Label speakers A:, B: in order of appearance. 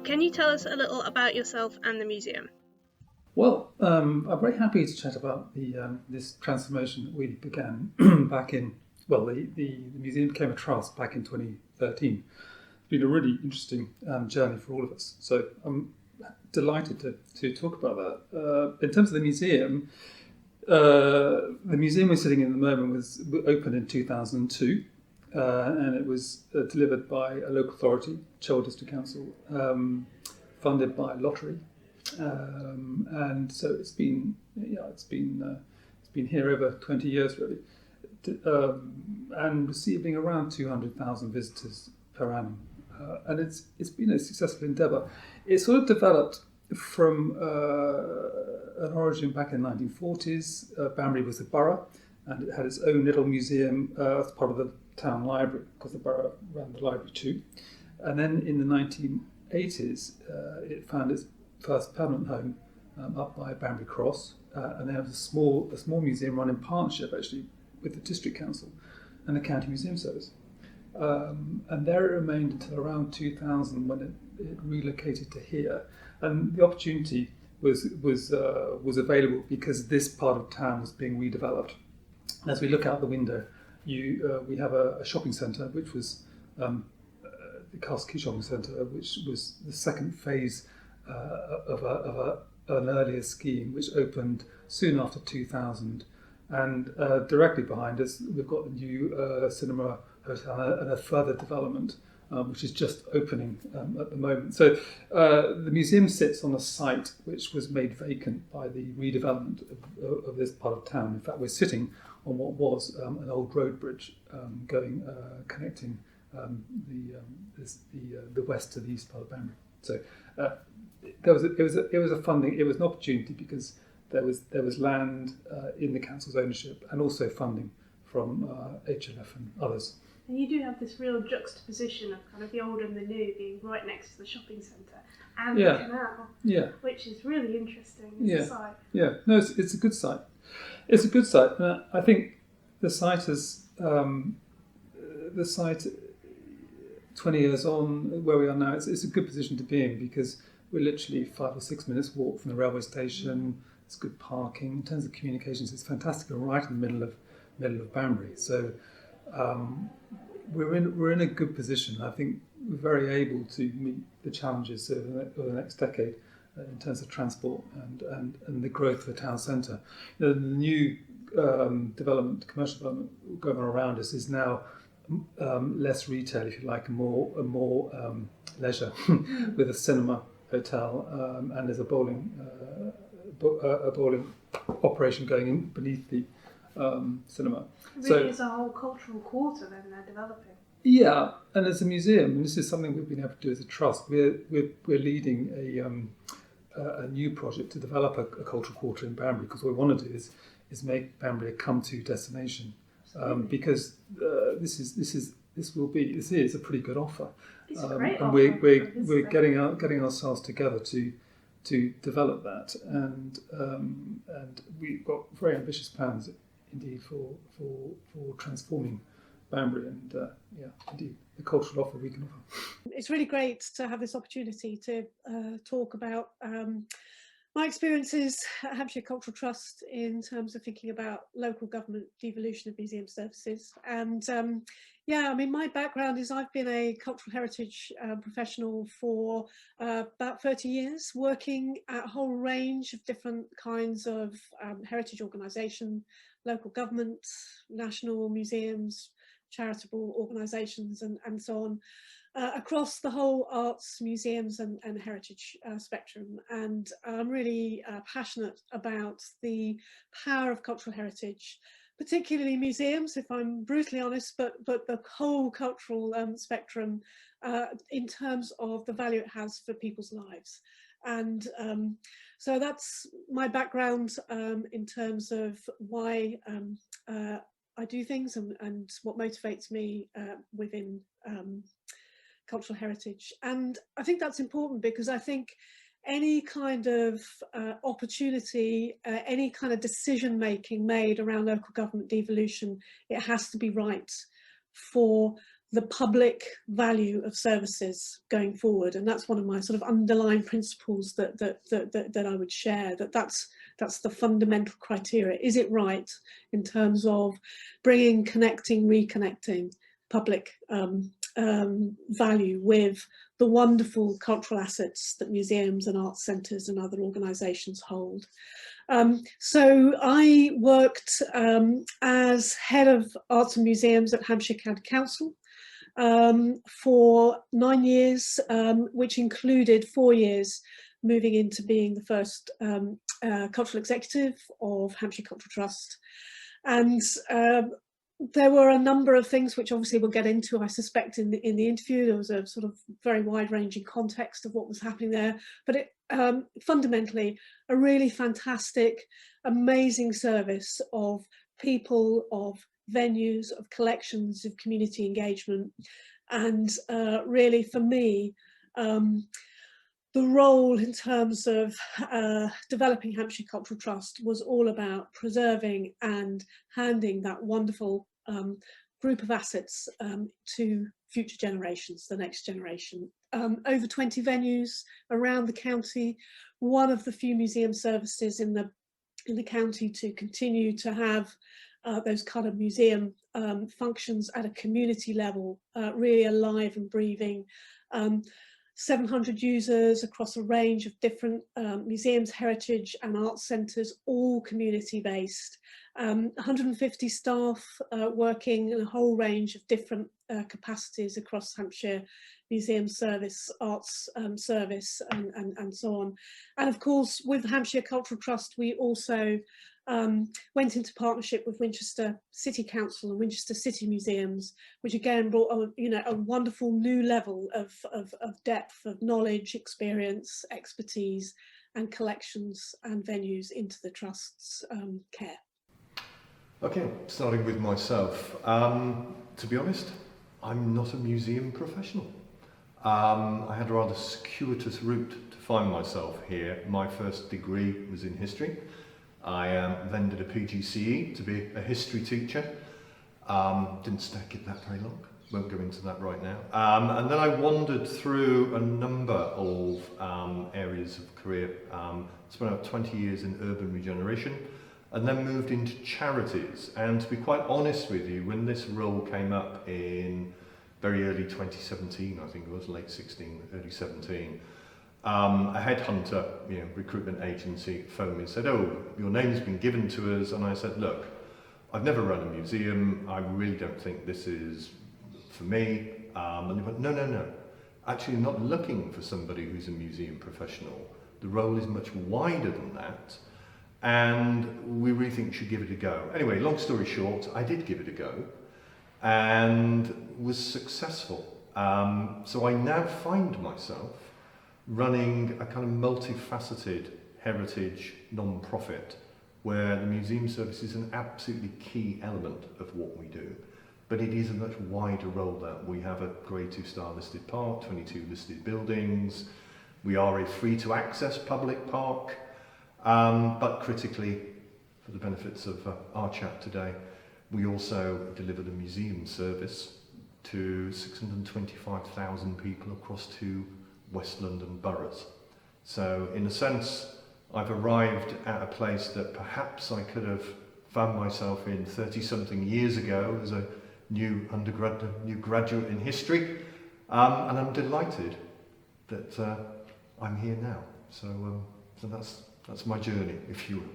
A: Can you tell us a little about yourself and the museum?
B: Well, I'm very happy to chat about the this transformation that we began back in. Well, the museum became a trust back in 2013. It's been a really interesting journey for all of us. So I'm delighted to talk about that. In terms of the museum we're sitting in at the moment was opened in 2002, and it was delivered by a local authority, Chilwell District Council, funded by lottery. And so it's been here over 20 years really, and receiving around 200,000 visitors per annum, and it's been a successful endeavour. It sort of developed from an origin back in the 1940s. Banbury was a borough, and it had its own little museum as part of the town library, because the borough ran the library too. And then in the 1980s, it found its first permanent home up by Banbury Cross, and there was a small museum run in partnership actually with the district council and the county museum service, and there it remained until around 2000 when it relocated to here, and the opportunity was available because this part of town was being redeveloped. As we look out the window, we have a shopping centre which was the Castle Quay Shopping Centre, which was the second phase of an earlier scheme which opened soon after 2000, and directly behind us we've got the new cinema hotel and a further development which is just opening at the moment. So the museum sits on a site which was made vacant by the redevelopment of this part of town. In fact, we're sitting on what was an old road bridge connecting the west to the east part of Banbury. So it was an opportunity because there was land in the council's ownership and also funding from HLF and others.
A: And you do have this real juxtaposition of kind of the old and the new being right next to the shopping centre and the canal, which is really interesting as a site.
B: Yeah, no, it's a good site. It's a good site. I think the site 20 years on where we are now, it's a good position to be in because we're literally 5 or 6 minutes walk from the railway station. It's good parking. In terms of communications, it's fantastic. We're right in the middle of Banbury. So we're in a good position. I think we're very able to meet the challenges over the next decade in terms of transport and the growth of the town centre. The new commercial development going on around us is now less retail, if you like, and more leisure, with a cinema, hotel, and there's a bowling operation going in beneath the cinema.
A: Really, it's a whole cultural quarter then they're developing.
B: Yeah, and as a museum, and this is something we've been able to do as a trust. We're leading a new project to develop a cultural quarter in Banbury, because what we want to do is make Banbury a come-to destination, because this is a pretty good offer.
A: It's a great
B: and
A: offer.
B: we're getting ourselves together to develop that, and we've got very ambitious plans indeed for transforming Banbury, and indeed the cultural offer we can offer.
C: It's really great to have this opportunity to talk about my experiences at Hampshire Cultural Trust in terms of thinking about local government devolution of museum services. And my background is I've been a cultural heritage professional for about 30 years, working at a whole range of different kinds of heritage organisation, local government, national museums, charitable organisations, and so on, across the whole arts, museums and heritage spectrum. And I'm really passionate about the power of cultural heritage, particularly museums, if I'm brutally honest, but the whole cultural spectrum in terms of the value it has for people's lives. And so that's my background in terms of why I do things and what motivates me within cultural heritage. And I think that's important because I think any kind of opportunity, any kind of decision making made around local government devolution, it has to be right for the public value of services going forward, and that's one of my sort of underlying principles that I would share. That's the fundamental criteria. Is it right in terms of bringing, connecting, reconnecting public value with the wonderful cultural assets that museums and arts centres and other organisations hold? So I worked as head of arts and museums at Hampshire County Council for 9 years, which included 4 years moving into being the first cultural executive of Hampshire Cultural Trust. And there were a number of things which obviously we'll get into, I suspect, in the interview. There was a sort of very wide-ranging context of what was happening there, but it fundamentally a really fantastic, amazing service of people, of venues, of collections, of community engagement. And really for me, the role in terms of developing Hampshire Cultural Trust was all about preserving and handing that wonderful group of assets to future generations, the next generation. Over 20 venues around the county, one of the few museum services in the county to continue to have those kind of museum functions at a community level, really alive and breathing. 700 users across a range of different museums, heritage and arts centres, all community-based. 150 staff working in a whole range of different capacities across Hampshire Museum Service, Arts Service and so on. And of course, with Hampshire Cultural Trust, we also went into partnership with Winchester City Council and Winchester City Museums, which again brought a wonderful new level of depth of knowledge, experience, expertise and collections and venues into the Trust's care.
D: Okay, starting with myself. To be honest, I'm not a museum professional. I had a rather circuitous route to find myself here. My first degree was in history. I then did a PGCE to be a history teacher. Didn't stack it that very long, won't go into that right now. And then I wandered through a number of areas of career. Spent about 20 years in urban regeneration and then moved into charities. And to be quite honest with you, when this role came up in very early 2017, I think it was late 16, early 17, a headhunter, recruitment agency phoned me and said, "Oh, your name's been given to us." And I said, "Look, I've never run a museum. I really don't think this is for me." And they went, No. Actually, you're not looking for somebody who's a museum professional. The role is much wider than that. And we really think you should give it a go. Anyway, long story short, I did give it a go and was successful. So I now find myself running a kind of multifaceted heritage non-profit where the museum service is an absolutely key element of what we do, but it is a much wider role that we have a Grade 2 star listed park, 22 listed buildings. We are a free to access public park, but critically, for the benefits of our chat today, we also deliver the museum service to 625,000 people across 2 West London boroughs. So in a sense, I've arrived at a place that perhaps I could have found myself in 30-something years ago as a new graduate in history, and I'm delighted that I'm here now. So that's my journey, if you will.